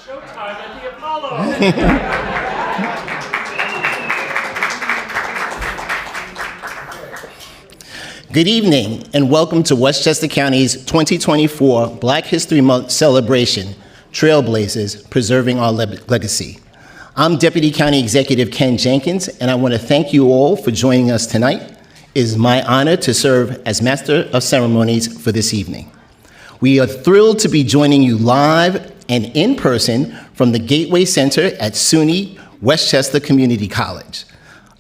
Showtime at the Apollo. Good evening and welcome to Westchester County's 2024 Black History Month celebration, Trailblazers, Preserving Our Legacy. I'm Deputy County Executive Ken Jenkins, and I want to thank you all for joining us tonight. It is my honor to serve as Master of Ceremonies for this evening. We are thrilled to be joining you live and in person from the Gateway Center at SUNY Westchester Community College.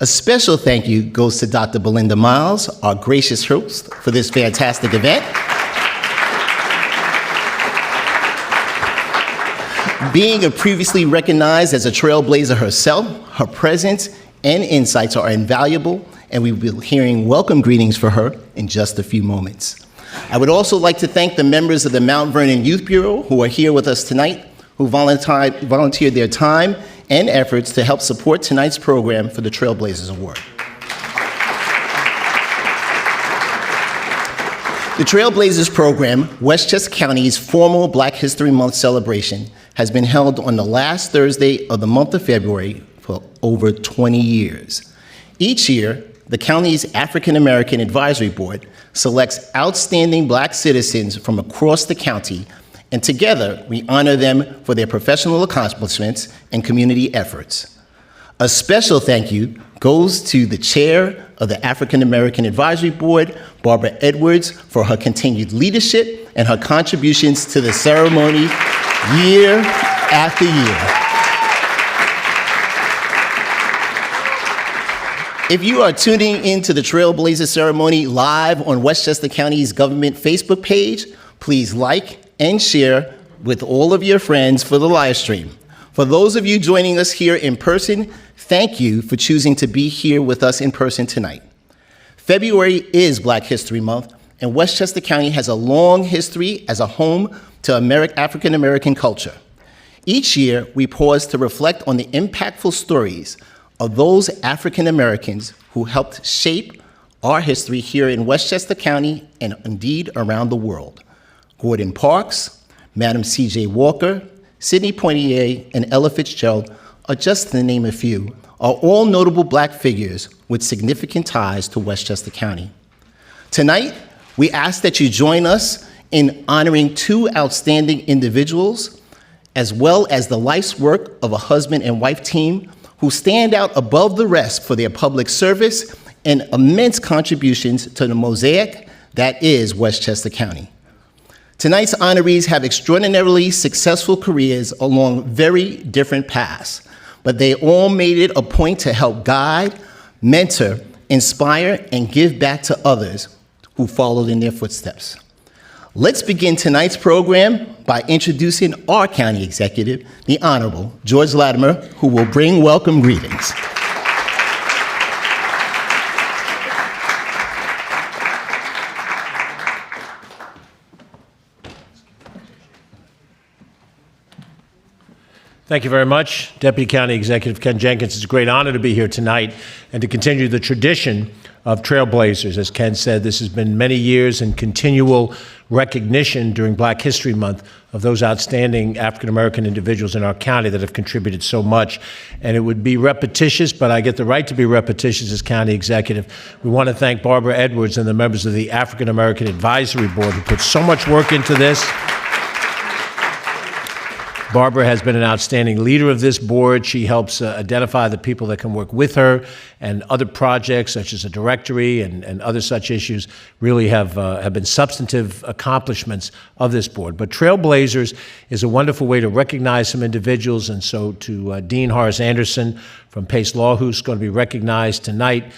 A special thank you goes to Dr. Belinda Miles, our gracious host for this fantastic event. Being previously recognized as a trailblazer herself, her presence and insights are invaluable, and we will be hearing welcome greetings for her in just a few moments. I would also like to thank the members of the Mount Vernon Youth Bureau who are here with us tonight, who volunteered their time and efforts to help support tonight's program for the Trailblazers Award. The Trailblazers program, Westchester County's formal Black History Month celebration, has been held on the last Thursday of the month of February for over 20 years. Each year, the county's African American Advisory Board selects outstanding Black citizens from across the county, and together we honor them for their professional accomplishments and community efforts. A special thank you goes to the chair of the African American Advisory Board, Barbara Edwards, for her continued leadership and her contributions to the ceremony year after year. If you are tuning into the Trailblazer ceremony live on Westchester County's government Facebook page, please like and share with all of your friends for the live stream. For those of you joining us here in person, thank you for choosing to be here with us in person tonight. February is Black History Month, and Westchester County has a long history as a home to African American culture. Each year, we pause to reflect on the impactful stories of those African Americans who helped shape our history here in Westchester County and indeed around the world. Gordon Parks, Madam C.J. Walker, Sidney Poitier, and Ella Fitzgerald are just to name a few, are all notable Black figures with significant ties to Westchester County. Tonight, we ask that you join us in honoring two outstanding individuals, as well as the life's work of a husband and wife team who stand out above the rest for their public service and immense contributions to the mosaic that is Westchester County. Tonight's honorees have extraordinarily successful careers along very different paths, but they all made it a point to help guide, mentor, inspire, and give back to others who followed in their footsteps. Let's begin tonight's program by introducing our county executive, the Honorable George Latimer, who will bring welcome greetings. Thank you very much, Deputy County Executive Ken Jenkins. It's a great honor to be here tonight and to continue the tradition of Trailblazers. As Ken said, this has been many years in continual recognition during Black History Month of those outstanding African American individuals in our county that have contributed so much. And it would be repetitious, but I get the right to be repetitious as county executive. We want to thank Barbara Edwards and the members of the African American Advisory Board who put so much work into this. Barbara has been an outstanding leader of this board. She helps identify the people that can work with her, and other projects such as a directory and other such issues really have been substantive accomplishments of this board. But Trailblazers is a wonderful way to recognize some individuals, and so to Dean Horace Anderson from Pace Law, who's going to be recognized tonight,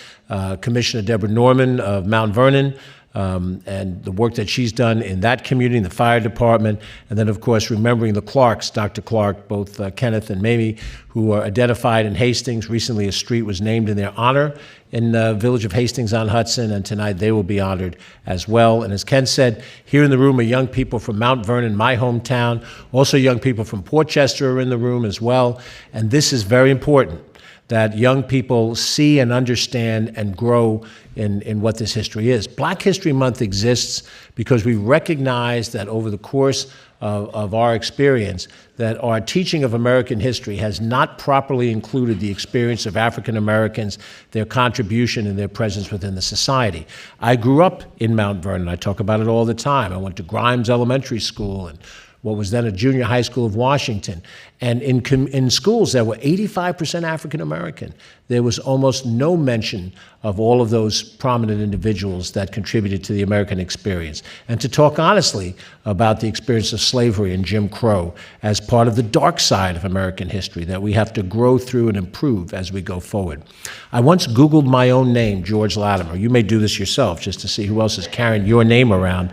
Commissioner Deborah Norman of Mount Vernon, and the work that she's done in that community, in the fire department, and then, of course, remembering the Clarks, Dr. Clark, both Kenneth and Mamie, who are identified in Hastings. Recently, a street was named in their honor in the village of Hastings-on-Hudson, and tonight they will be honored as well. And as Ken said, here in the room are young people from Mount Vernon, my hometown. Also young people from Port Chester are in the room as well. And this is very important. that young people see and understand and grow in what this history is. Black History Month exists because we recognize that over the course of our experience, that our teaching of American history has not properly included the experience of African Americans, their contribution and their presence within the society. I grew up in Mount Vernon. I talk about it all the time. I went to Grimes Elementary School and what was then a junior high school of Washington. And in schools that were 85% African American, there was almost no mention of all of those prominent individuals that contributed to the American experience. And to talk honestly about the experience of slavery and Jim Crow as part of the dark side of American history that we have to grow through and improve as we go forward. I once Googled my own name, George Latimer. You may do this yourself just to see who else is carrying your name around.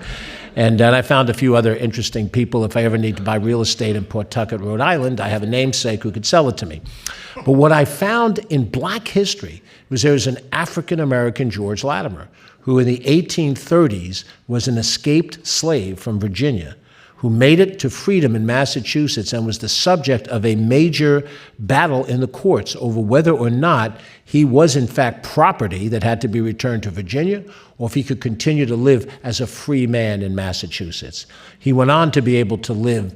And I found a few other interesting people. If I ever need to buy real estate in Pawtucket, Rhode Island, I have a namesake who could sell it to me. But what I found in Black history was there was an African-American George Latimer, who in the 1830s was an escaped slave from Virginia, who made it to freedom in Massachusetts and was the subject of a major battle in the courts over whether or not he was in fact property that had to be returned to Virginia, or if he could continue to live as a free man in Massachusetts. He went on to be able to live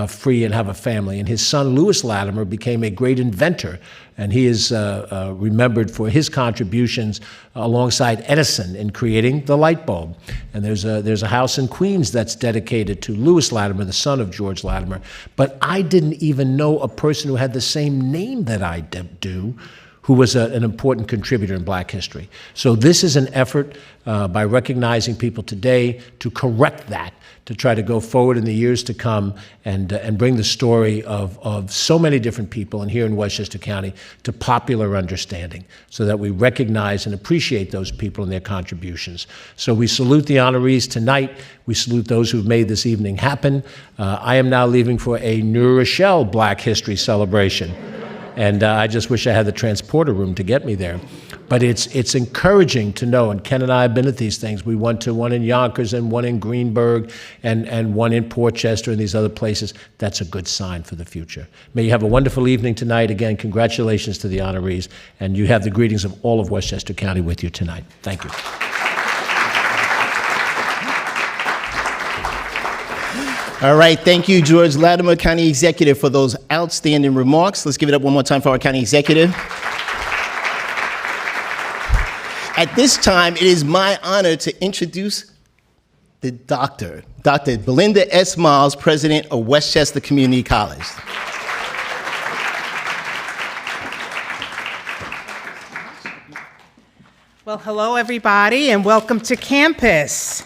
free and have a family, and his son Lewis Latimer became a great inventor, and he is remembered for his contributions alongside Edison in creating the light bulb. And there's a house in Queens that's dedicated to Lewis Latimer, the son of George Latimer. But I didn't even know a person who had the same name that I do, who was an important contributor in Black history. So this is an effort by recognizing people today to correct that, to try to go forward in the years to come and bring the story of so many different people, and here in Westchester County, to popular understanding so that we recognize and appreciate those people and their contributions. So we salute the honorees tonight. We salute those who've made this evening happen. I am now leaving for a New Rochelle Black History celebration. And I just wish I had the transporter room to get me there. But it's encouraging to know, and Ken and I have been at these things. We went to one in Yonkers and one in Greenburgh and one in Portchester and these other places. That's a good sign for the future. May you have a wonderful evening tonight. Again, congratulations to the honorees. And you have the greetings of all of Westchester County with you tonight. Thank you. All right, thank you, George Latimer, County Executive, for those outstanding remarks. Let's give it up one more time for our County Executive. At this time, it is my honor to introduce the Dr. Belinda S. Miles, President of Westchester Community College. Well, hello, everybody, and welcome to campus.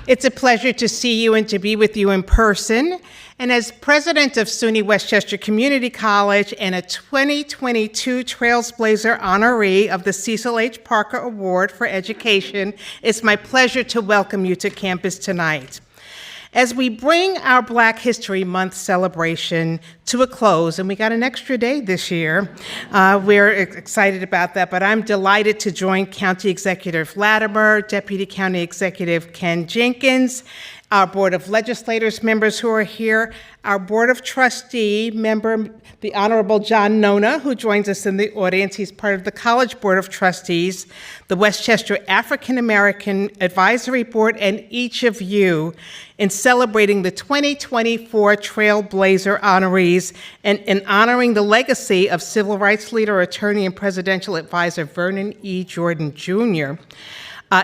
It's a pleasure to see you and to be with you in person. And as president of SUNY Westchester Community College and a 2022 Trailblazer honoree of the Cecil H. Parker Award for Education, it's my pleasure to welcome you to campus tonight. As we bring our Black History Month celebration to a close, and we got an extra day this year, we're excited about that, but I'm delighted to join County Executive Latimer, Deputy County Executive Ken Jenkins, our Board of Legislators members who are here, our Board of Trustee member, the Honorable John Nona, who joins us in the audience. He's part of the College Board of Trustees, the Westchester African American Advisory Board, and each of you in celebrating the 2024 Trailblazer honorees and honoring the legacy of civil rights leader, attorney, and presidential advisor Vernon E. Jordan, Jr.,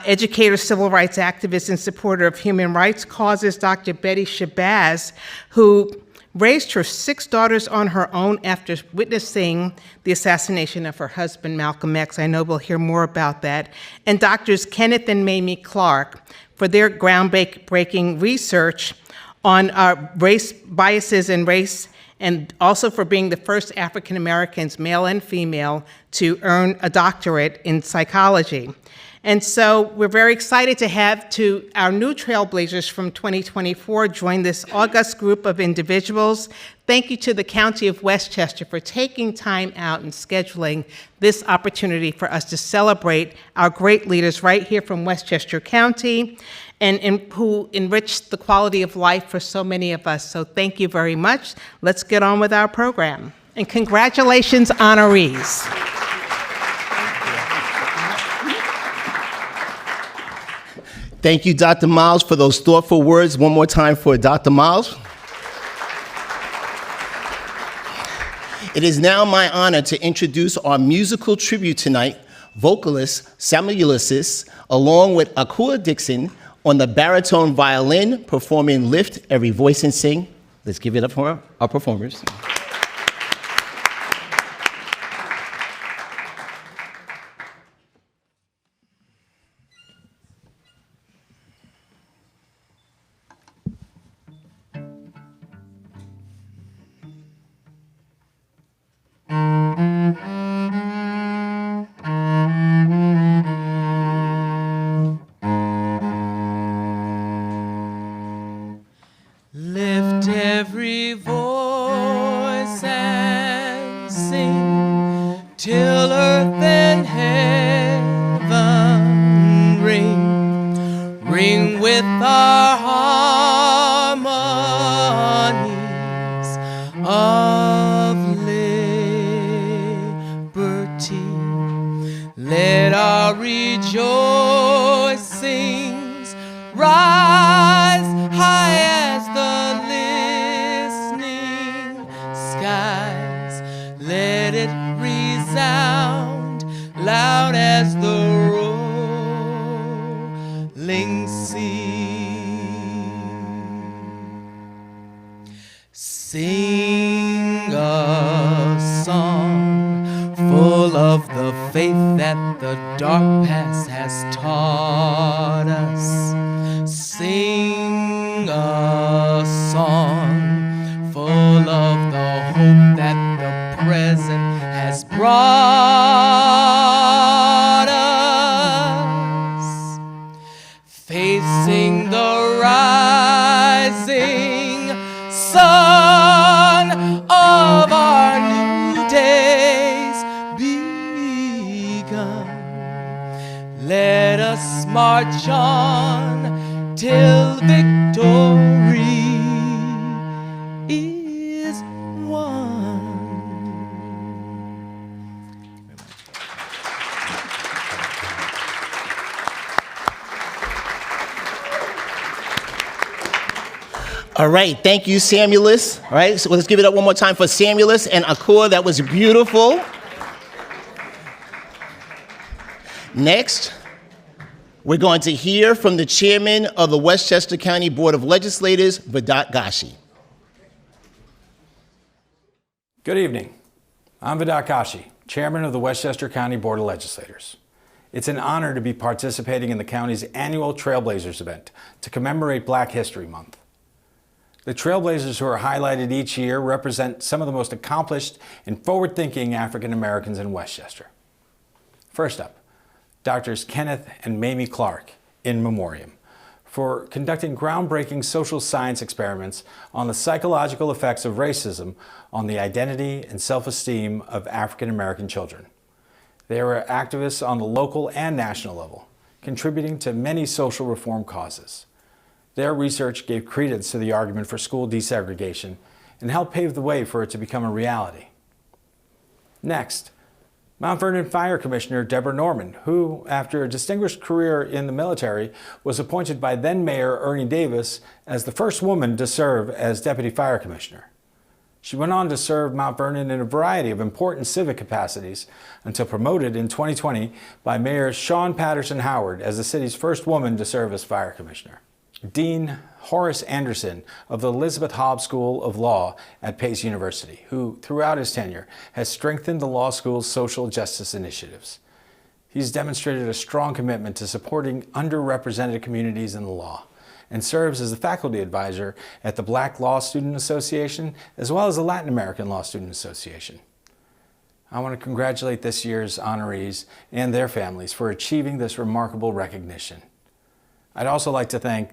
educator, civil rights activist, and supporter of human rights causes, Dr. Betty Shabazz, who raised her 6 daughters on her own after witnessing the assassination of her husband, Malcolm X. I know we'll hear more about that. And Doctors Kenneth and Mamie Clark for their groundbreaking research on race biases and race, and also for being the first African Americans, male and female, to earn a doctorate in psychology. And so we're very excited to have our new Trailblazers from 2024 join this august group of individuals. Thank you to the County of Westchester for taking time out and scheduling this opportunity for us to celebrate our great leaders right here from Westchester County and who enriched the quality of life for so many of us. So thank you very much. Let's get on with our program. And congratulations, honorees. Thank you, Dr. Miles, for those thoughtful words. One more time for Dr. Miles. It is now my honor to introduce our musical tribute tonight, vocalist Samuel Ulysses, along with Akua Dixon on the baritone violin, performing Lift Every Voice and Sing. Let's give it up for our performers. Lift every voice and sing till earth and heaven ring, ring with our harmonies of liberty. Let our rejoicings rise high as the listening skies. Let it resound loud as the rolling sea. Sing a song full of the faith that the dark past has taught us. Sing a song full of the hope that the present has brought us. Facing the rising sun of our new days begun. Let us march on till victory is won. All right, thank you, Samuelus. All right, so let's give it up one more time for Samuelus and Akua. That was beautiful. Next, we're going to hear from the chairman of the Westchester County Board of Legislators, Vedat Gashi. Good evening. I'm Vedat Gashi, chairman of the Westchester County Board of Legislators. It's an honor to be participating in the county's annual Trailblazers Event to commemorate Black History Month. The Trailblazers who are highlighted each year represent some of the most accomplished and forward-thinking African Americans in Westchester. First up, Drs. Kenneth and Mamie Clark, in memoriam, for conducting groundbreaking social science experiments on the psychological effects of racism on the identity and self-esteem of African American children. They were activists on the local and national level, contributing to many social reform causes. Their research gave credence to the argument for school desegregation and helped pave the way for it to become a reality. Next, Mount Vernon Fire Commissioner Deborah Norman, who, after a distinguished career in the military, was appointed by then-Mayor Ernie Davis as the first woman to serve as Deputy Fire Commissioner. She went on to serve Mount Vernon in a variety of important civic capacities until promoted in 2020 by Mayor Sean Patterson Howard as the city's first woman to serve as Fire Commissioner. Dean Horace Anderson of the Elizabeth Hobbs School of Law at Pace University, who throughout his tenure has strengthened the law school's social justice initiatives. He's demonstrated a strong commitment to supporting underrepresented communities in the law and serves as the faculty advisor at the Black Law Student Association as well as the Latin American Law Student Association. I want to congratulate this year's honorees and their families for achieving this remarkable recognition. I'd also like to thank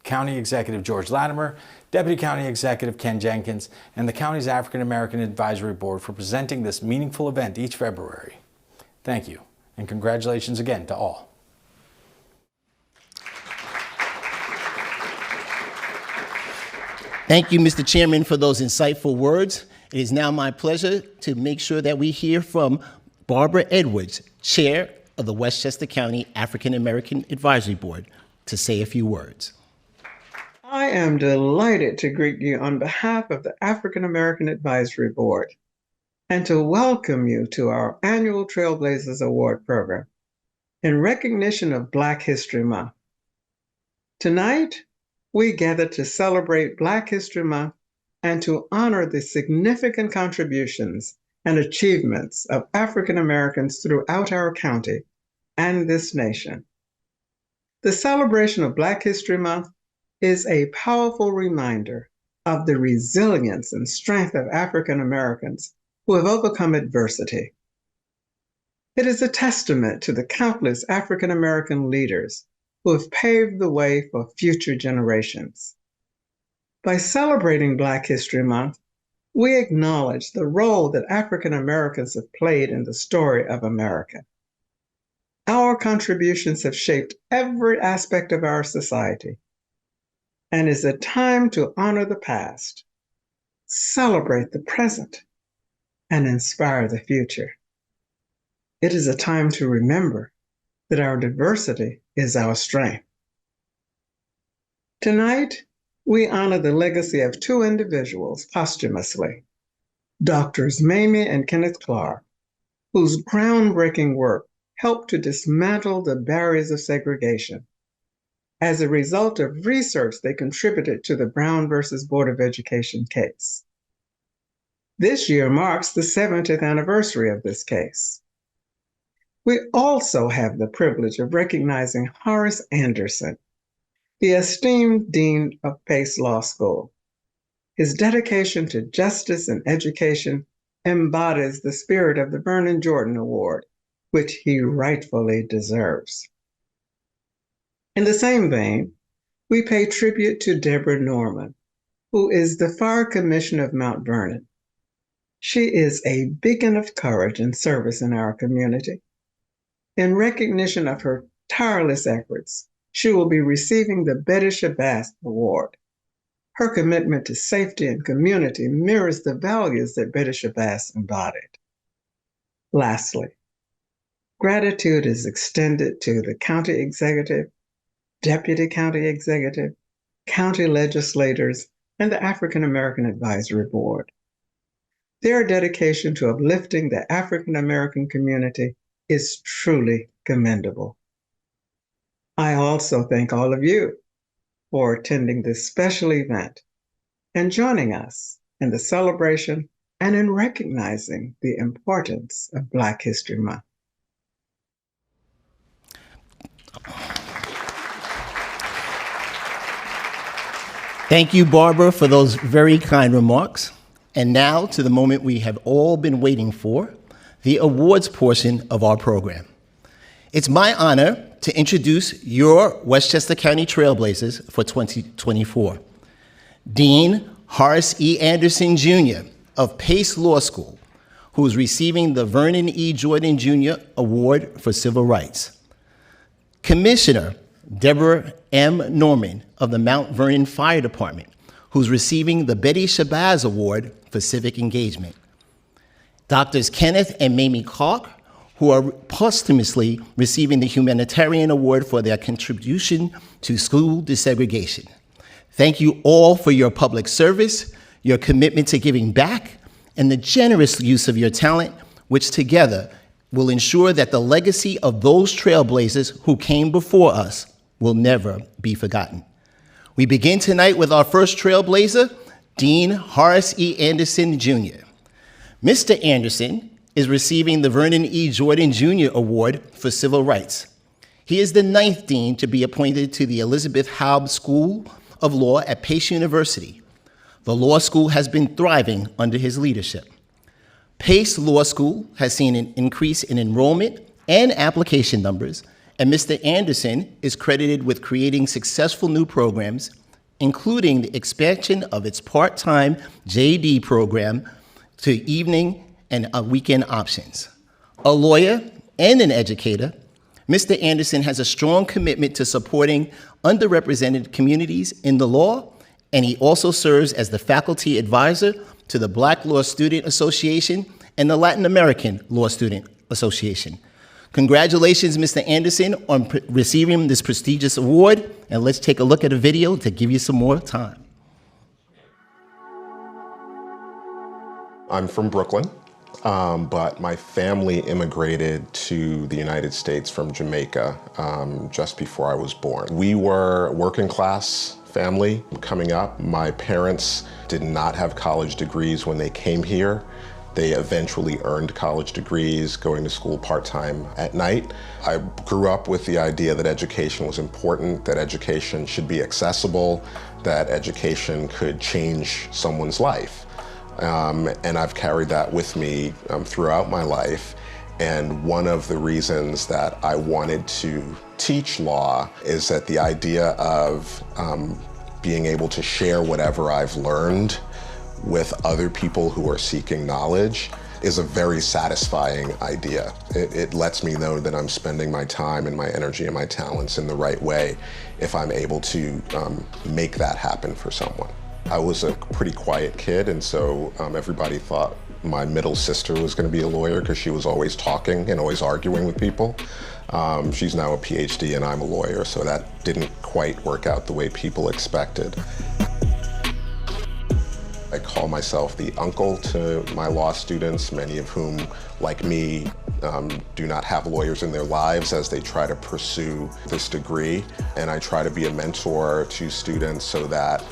County Executive George Latimer, Deputy County Executive Ken Jenkins, and the county's African American Advisory Board for presenting this meaningful event each February. Thank you, and congratulations again to all. Thank you, Mr. Chairman, for those insightful words. It is now my pleasure to make sure that we hear from Barbara Edwards, Chair of the Westchester County African American Advisory Board. to say a few words. I am delighted to greet you on behalf of the African American Advisory Board and to welcome you to our annual Trailblazers Award program in recognition of Black History Month. Tonight, we gather to celebrate Black History Month and to honor the significant contributions and achievements of African Americans throughout our county and this nation. The celebration of Black History Month is a powerful reminder of the resilience and strength of African Americans who have overcome adversity. It is a testament to the countless African American leaders who have paved the way for future generations. By celebrating Black History Month, we acknowledge the role that African Americans have played in the story of America. Our contributions have shaped every aspect of our society, and it's a time to honor the past, celebrate the present, and inspire the future. It is a time to remember that our diversity is our strength. Tonight, we honor the legacy of two individuals posthumously, Doctors Mamie and Kenneth Clark, whose groundbreaking work helped to dismantle the barriers of segregation. As a result of research they contributed to the Brown versus Board of Education case. This year marks the 70th anniversary of this case. We also have the privilege of recognizing Horace Anderson, the esteemed Dean of Pace Law School. His dedication to justice and education embodies the spirit of the Vernon Jordan Award, which he rightfully deserves. In the same vein, we pay tribute to Deborah Norman, who is the Fire Commissioner of Mount Vernon. She is a beacon of courage and service in our community. In recognition of her tireless efforts, she will be receiving the Betty Shabazz Award. Her commitment to safety and community mirrors the values that Betty Shabazz embodied. Lastly, gratitude is extended to the county executive, deputy county executive, county legislators, and the African American Advisory Board. Their dedication to uplifting the African American community is truly commendable. I also thank all of you for attending this special event and joining us in the celebration and in recognizing the importance of Black History Month. Thank you, Barbara, for those very kind remarks. And now to the moment we have all been waiting for, the awards portion of our program. It's my honor to introduce your Westchester County Trailblazers for 2024. Dean Horace E. Anderson, Jr. of Pace Law School, who is receiving the Vernon E. Jordan, Jr. Award for Civil Rights. Commissioner Deborah M. Norman of the Mount Vernon Fire Department, who's receiving the Betty Shabazz Award for Civic Engagement. Doctors Kenneth and Mamie Clark, who are posthumously receiving the Humanitarian Award for their contribution to school desegregation. Thank you all for your public service, your commitment to giving back, and the generous use of your talent, which together will ensure that the legacy of those trailblazers who came before us will never be forgotten. We begin tonight with our first trailblazer, Dean Horace E. Anderson, Jr. Mr. Anderson is receiving the Vernon E. Jordan, Jr. Award for Civil Rights. He is the 9th dean to be appointed to the Elizabeth Haub School of Law at Pace University. The law school has been thriving under his leadership. Pace Law School has seen an increase in enrollment and application numbers, and Mr. Anderson is credited with creating successful new programs, including the expansion of its part-time JD program to evening and weekend options. A lawyer and an educator, Mr. Anderson has a strong commitment to supporting underrepresented communities in the law, and he also serves as the faculty advisor to the Black Law Student Association and the Latin American Law Student Association. Congratulations, Mr. Anderson, on receiving this prestigious award, and let's take a look at a video to give you some more time. I'm from Brooklyn, but my family immigrated to the United States from Jamaica just before I was born. We were a working class family coming up. My parents did not have college degrees when they came here. They eventually earned college degrees, going to school part-time at night. I grew up with the idea that education was important, that education should be accessible, that education could change someone's life. And I've carried that with me throughout my life. And one of the reasons that I wanted to teach law is that the idea of being able to share whatever I've learned with other people who are seeking knowledge is a very satisfying idea. It lets me know that I'm spending my time and my energy and my talents in the right way if I'm able to make that happen for someone. I was a pretty quiet kid, and so everybody thought my middle sister was going to be a lawyer because she was always talking and always arguing with people. She's now a PhD and I'm a lawyer, so that didn't quite work out the way people expected. I call myself the uncle to my law students, many of whom, like me, do not have lawyers in their lives as they try to pursue this degree. And I try to be a mentor to students so that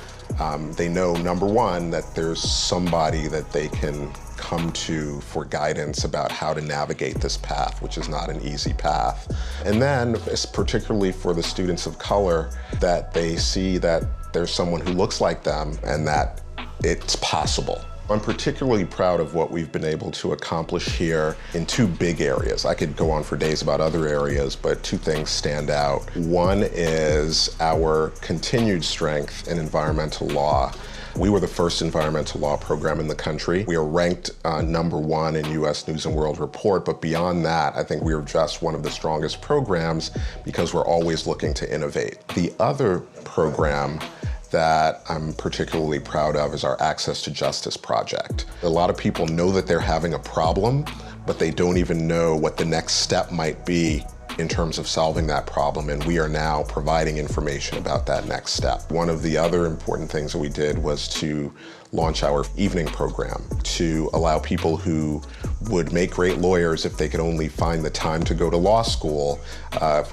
they know, number one, that there's somebody that they can come to for guidance about how to navigate this path, which is not an easy path. And then, particularly for the students of color, that they see that there's someone who looks like them and that it's possible. I'm particularly proud of what we've been able to accomplish here in two big areas. I could go on for days about other areas, but two things stand out. One is our continued strength in environmental law. We were the first environmental law program in the country. We are ranked #1 in US News and World Report, but beyond that, I think we are just one of the strongest programs because we're always looking to innovate. The other program that I'm particularly proud of is our Access to Justice project. A lot of people know that they're having a problem, but they don't even know what the next step might be in terms of solving that problem, and we are now providing information about that next step. One of the other important things that we did was to launch our evening program to allow people who would make great lawyers if they could only find the time to go to law school,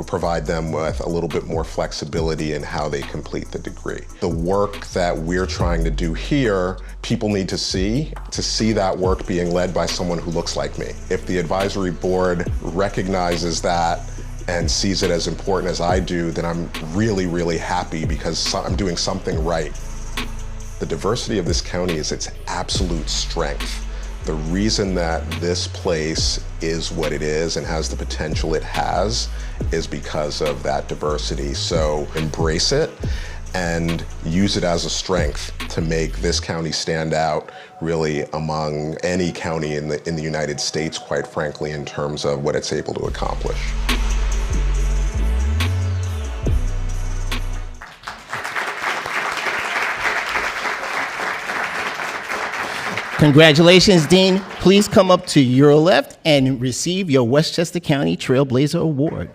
provide them with a little bit more flexibility in how they complete the degree. The work that we're trying to do here, people need to see that work being led by someone who looks like me. If the advisory board recognizes that and sees it as important as I do, then I'm really, really happy because I'm doing something right. The diversity of this county is its absolute strength. The reason that this place is what it is and has the potential it has is because of that diversity. So embrace it and use it as a strength to make this county stand out really among any county in the United States, quite frankly, in terms of what it's able to accomplish. Congratulations, Dean. Please come up to your left and receive your Westchester County Trailblazer Award.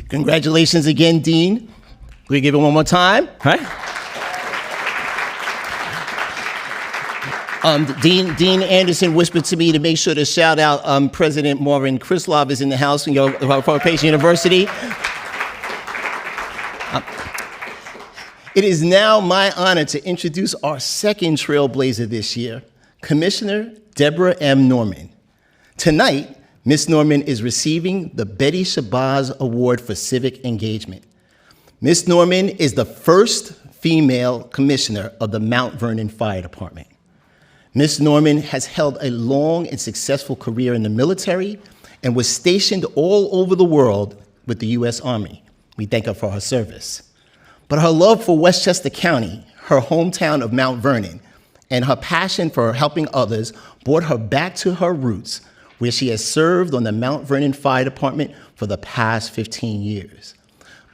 Congratulations again, Dean. We give it one more time, right? Dean Anderson whispered to me to make sure to shout out President Maureen Krislov is in the house for Pace University. It is now my honor to introduce our second Trailblazer this year, Commissioner Deborah M. Norman. Tonight, Ms. Norman is receiving the Betty Shabazz Award for Civic Engagement. Ms. Norman is the first female commissioner of the Mount Vernon Fire Department. Ms. Norman has held a long and successful career in the military and was stationed all over the world with the U.S. Army. We thank her for her service. But her love for Westchester County, her hometown of Mount Vernon, and her passion for helping others brought her back to her roots, where she has served on the Mount Vernon Fire Department for the past 15 years.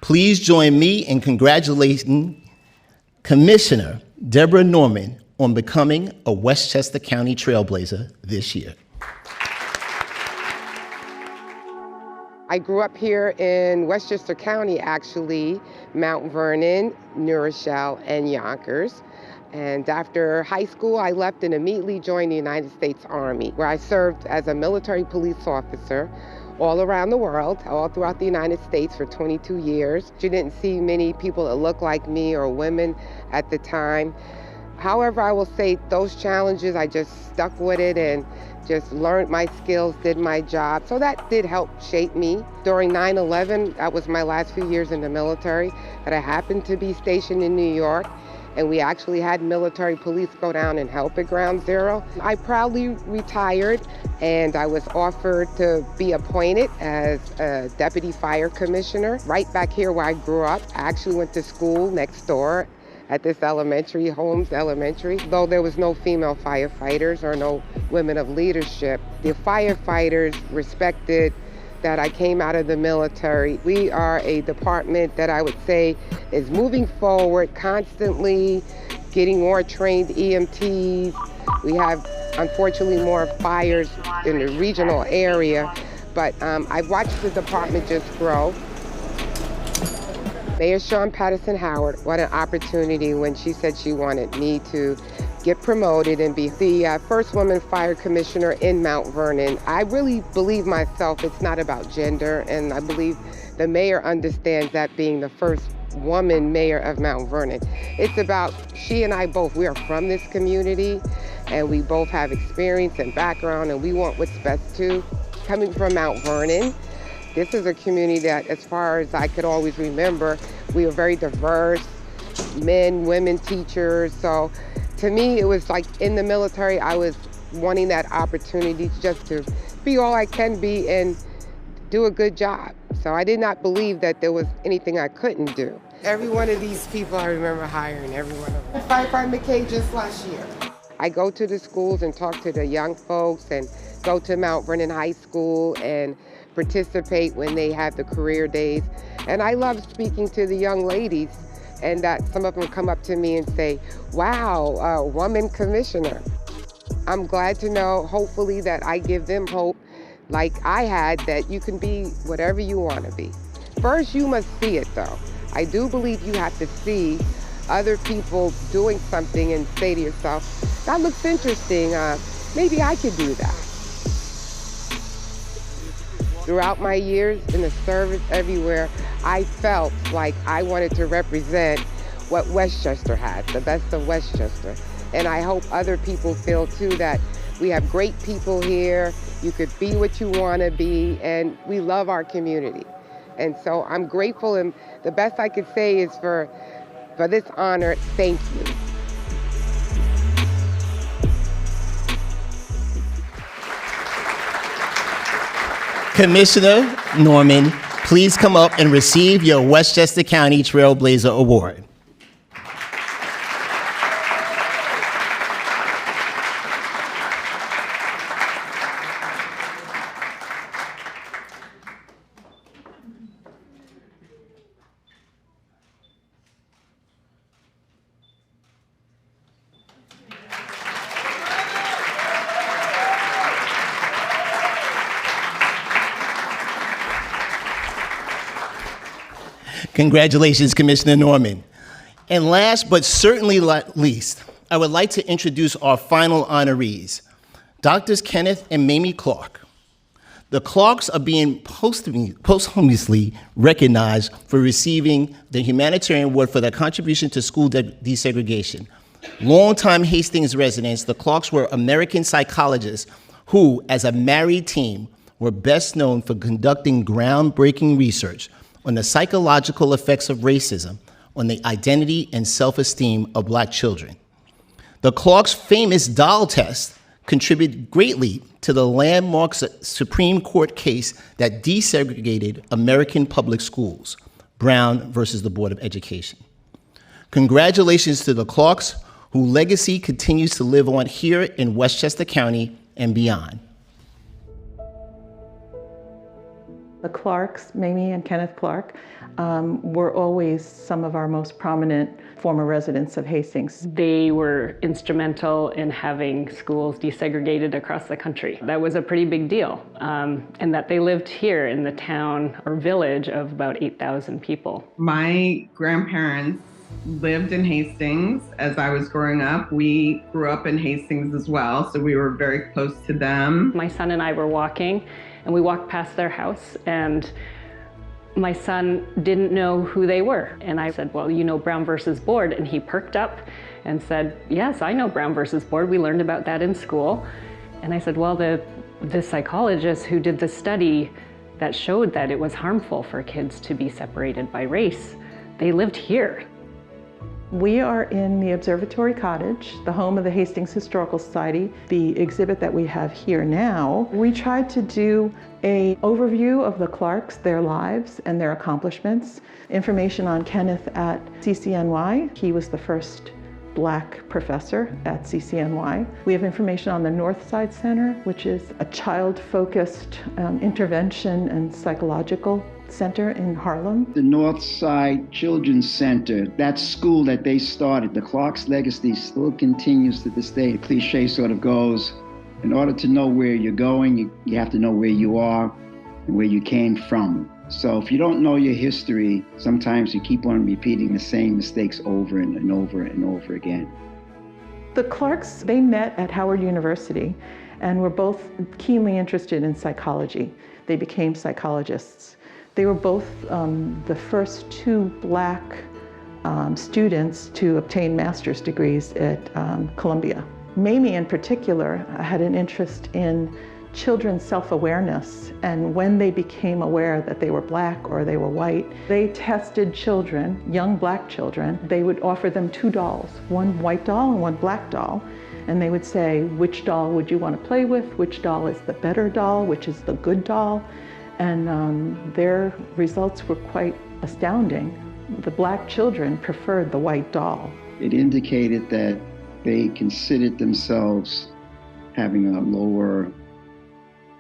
Please join me in congratulating Commissioner Deborah Norman on becoming a Westchester County Trailblazer this year. I grew up here in Westchester County, actually, Mount Vernon, New Rochelle, and Yonkers. And after high school, I left and immediately joined the United States Army, where I served as a military police officer all around the world, all throughout the United States for 22 years. You didn't see many people that looked like me or women at the time. However, I will say those challenges, I just stuck with it and just learned my skills, did my job. So that did help shape me. During 9/11, that was my last few years in the military, but I happened to be stationed in New York, and we actually had military police go down and help at Ground Zero. I proudly retired, and I was offered to be appointed as a deputy fire commissioner right back here where I grew up. I actually went to school next door at this elementary, Holmes Elementary. Though there was no female firefighters or no women of leadership, the firefighters respected that I came out of the military. We are a department that I would say is moving forward constantly, getting more trained EMTs. We have, unfortunately, more fires in the regional area, but I've watched the department just grow. Mayor Sean Patterson Howard, what an opportunity when she said she wanted me to get promoted and be the first woman fire commissioner in Mount Vernon. I really believe myself it's not about gender, and I believe the mayor understands that, being the first woman mayor of Mount Vernon. It's about, she and I both, we are from this community, and we both have experience and background, and we want what's best too. Coming from Mount Vernon, this is a community that, as far as I could always remember, we were very diverse, men, women, teachers. So to me, it was like in the military, I was wanting that opportunity just to be all I can be and do a good job. So I did not believe that there was anything I couldn't do. Every one of these people, I remember hiring every one of them. Firefighter McKay just last year. I go to the schools and talk to the young folks, and go to Mount Vernon High School and participate when they have the career days. And I love speaking to the young ladies, and that some of them come up to me and say, wow, a woman commissioner. I'm glad to know, hopefully, that I give them hope like I had, that you can be whatever you want to be. First, you must see it though. I do believe you have to see other people doing something and say to yourself, that looks interesting, maybe I could do that. Throughout my years in the service everywhere, I felt like I wanted to represent what Westchester has, the best of Westchester. And I hope other people feel too, that we have great people here, you could be what you want to be, and we love our community. And so I'm grateful, and the best I could say is for this honor, thank you. Commissioner Norman, please come up and receive your Westchester County Trailblazer Award. Congratulations, Commissioner Norman. And last but certainly not least, I would like to introduce our final honorees, Drs. Kenneth and Mamie Clark. The Clarks are being posthumously recognized for receiving the Humanitarian Award for their contribution to school desegregation. Longtime Hastings residents, the Clarks were American psychologists who, as a married team, were best known for conducting groundbreaking research on the psychological effects of racism on the identity and self-esteem of Black children. The Clark's famous doll test contributed greatly to the landmark Supreme Court case that desegregated American public schools, Brown versus the Board of Education. Congratulations to the Clarks, whose legacy continues to live on here in Westchester County and beyond. The Clarks, Mamie and Kenneth Clark, were always some of our most prominent former residents of Hastings. They were instrumental in having schools desegregated across the country. That was a pretty big deal, and that they lived here in the town or village of about 8,000 people. My grandparents lived in Hastings as I was growing up. We grew up in Hastings as well, so we were very close to them. My son and I were walking, and we walked past their house, and my son didn't know who they were. And I said, well, you know Brown versus Board? And he perked up and said, yes, I know Brown versus Board. We learned about that in school. And I said, well, the psychologist who did the study that showed that it was harmful for kids to be separated by race, they lived here. We are in the Observatory Cottage, the home of the Hastings Historical Society. The exhibit that we have here now, we tried to do an overview of the Clarks, their lives and their accomplishments. Information on Kenneth at CCNY. He was the first Black professor at CCNY. We have information on the Northside Center, which is a child-focused intervention and psychological center in Harlem. The Northside Children's Center, that school that they started, the Clark's legacy still continues to this day. The cliche sort of goes, in order to know where you're going, you have to know where you are and where you came from. So if you don't know your history, sometimes you keep on repeating the same mistakes over and over and over again. The Clarks, they met at Howard University and were both keenly interested in psychology. They became psychologists. They were both the first two Black students to obtain master's degrees at Columbia. Mamie in particular had an interest in children's self-awareness, and when they became aware that they were Black or they were white, they tested children, young Black children. They would offer them two dolls, one white doll and one black doll, and they would say, which doll would you want to play with? Which doll is the better doll? Which is the good doll? And their results were quite astounding. The Black children preferred the white doll. It indicated that they considered themselves having a lower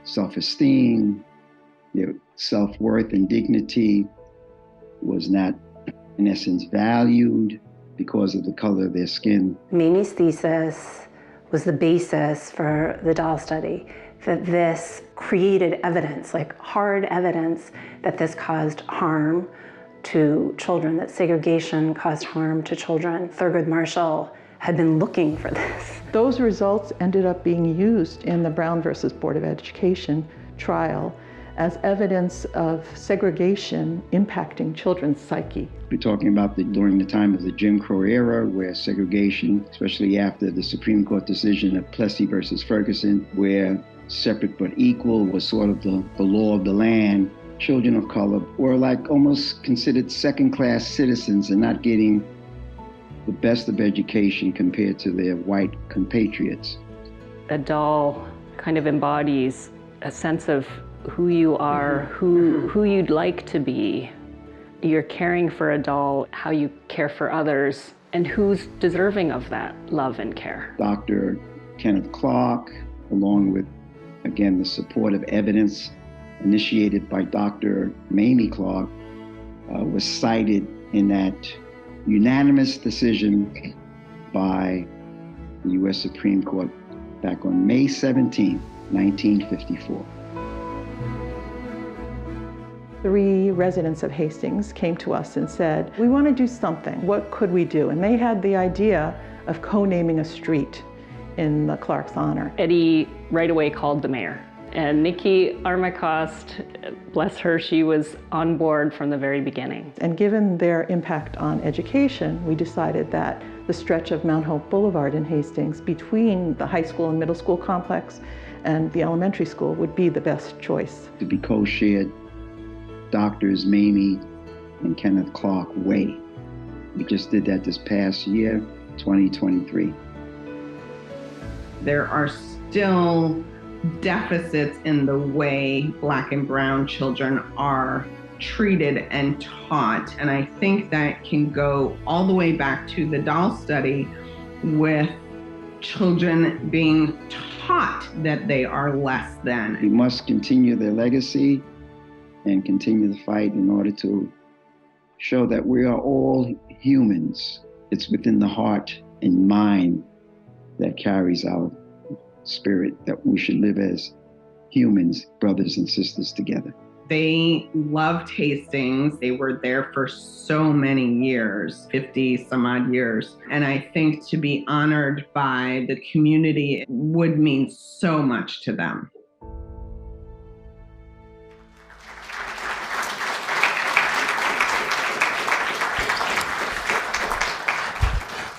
self-esteem, their self-worth and dignity was not, in essence, valued because of the color of their skin. Mamie's thesis was the basis for the doll study, that this created evidence, like hard evidence, that this caused harm to children, that segregation caused harm to children. Thurgood Marshall had been looking for this. Those results ended up being used in the Brown versus Board of Education trial as evidence of segregation impacting children's psyche. We're talking about during the time of the Jim Crow era, where segregation, especially after the Supreme Court decision of Plessy versus Ferguson, where separate but equal was sort of the law of the land, children of color were like almost considered second-class citizens and not getting the best of education compared to their white compatriots. A doll kind of embodies a sense of who you are, who you'd like to be. You're caring for a doll, how you care for others, and who's deserving of that love and care. Dr. Kenneth Clark, along with, again, the support of evidence initiated by Dr. Mamie Clark, was cited in that unanimous decision by the U.S. Supreme Court back on May 17, 1954. 3 residents of Hastings came to us and said, we want to do something. What could we do? And they had the idea of co-naming a street in the Clark's honor. Eddie right away called the mayor. And Nikki Armacost, bless her, she was on board from the very beginning. And given their impact on education, we decided that the stretch of Mount Hope Boulevard in Hastings between the high school and middle school complex and the elementary school would be the best choice. To be co-shared, Doctors Mamie and Kenneth Clark Way. We just did that this past year, 2023. There are still deficits in the way Black and brown children are treated and taught. And I think that can go all the way back to the doll study with children being taught that they are less than. We must continue their legacy and continue the fight in order to show that we are all humans. It's within the heart and mind that carries our spirit, that we should live as humans, brothers and sisters together. They loved Hastings. They were there for so many years, 50 some odd years. And I think to be honored by the community would mean so much to them.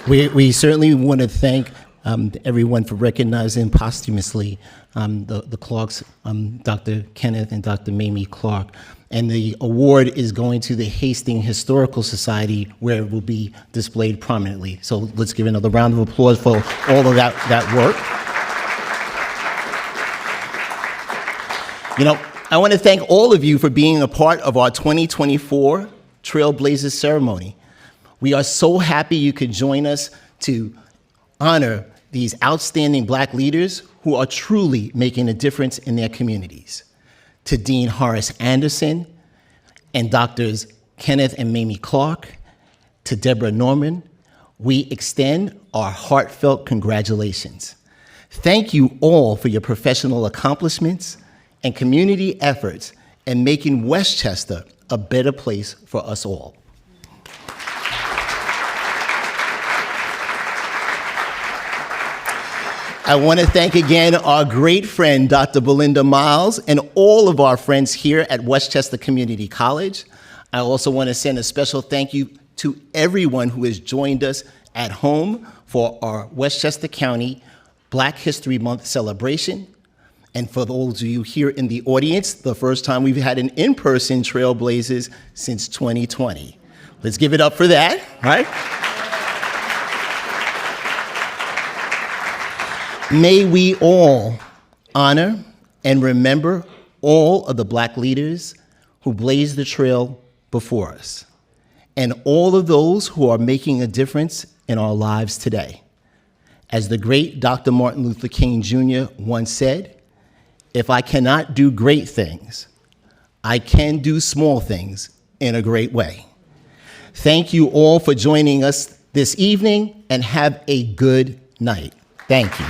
We certainly want to thank everyone for recognizing posthumously the Clarks, Dr. Kenneth and Dr. Mamie Clark. And the award is going to the Hastings Historical Society, where it will be displayed prominently. So let's give another round of applause for all of that work. You know, I want to thank all of you for being a part of our 2024 Trailblazers ceremony. We are so happy you could join us to honor these outstanding Black leaders who are truly making a difference in their communities. To Dean Horace Anderson and Doctors Kenneth and Mamie Clark, to Deborah Norman, we extend our heartfelt congratulations. Thank you all for your professional accomplishments and community efforts in making Westchester a better place for us all. I want to thank again our great friend, Dr. Belinda Miles, and all of our friends here at Westchester Community College. I also want to send a special thank you to everyone who has joined us at home for our Westchester County Black History Month celebration. And for those of you here in the audience, the first time we've had an in-person Trailblazers since 2020. Let's give it up for that, right? May we all honor and remember all of the Black leaders who blazed the trail before us, and all of those who are making a difference in our lives today. As the great Dr. Martin Luther King Jr. once said, "If I cannot do great things, I can do small things in a great way." Thank you all for joining us this evening, and have a good night. Thank you.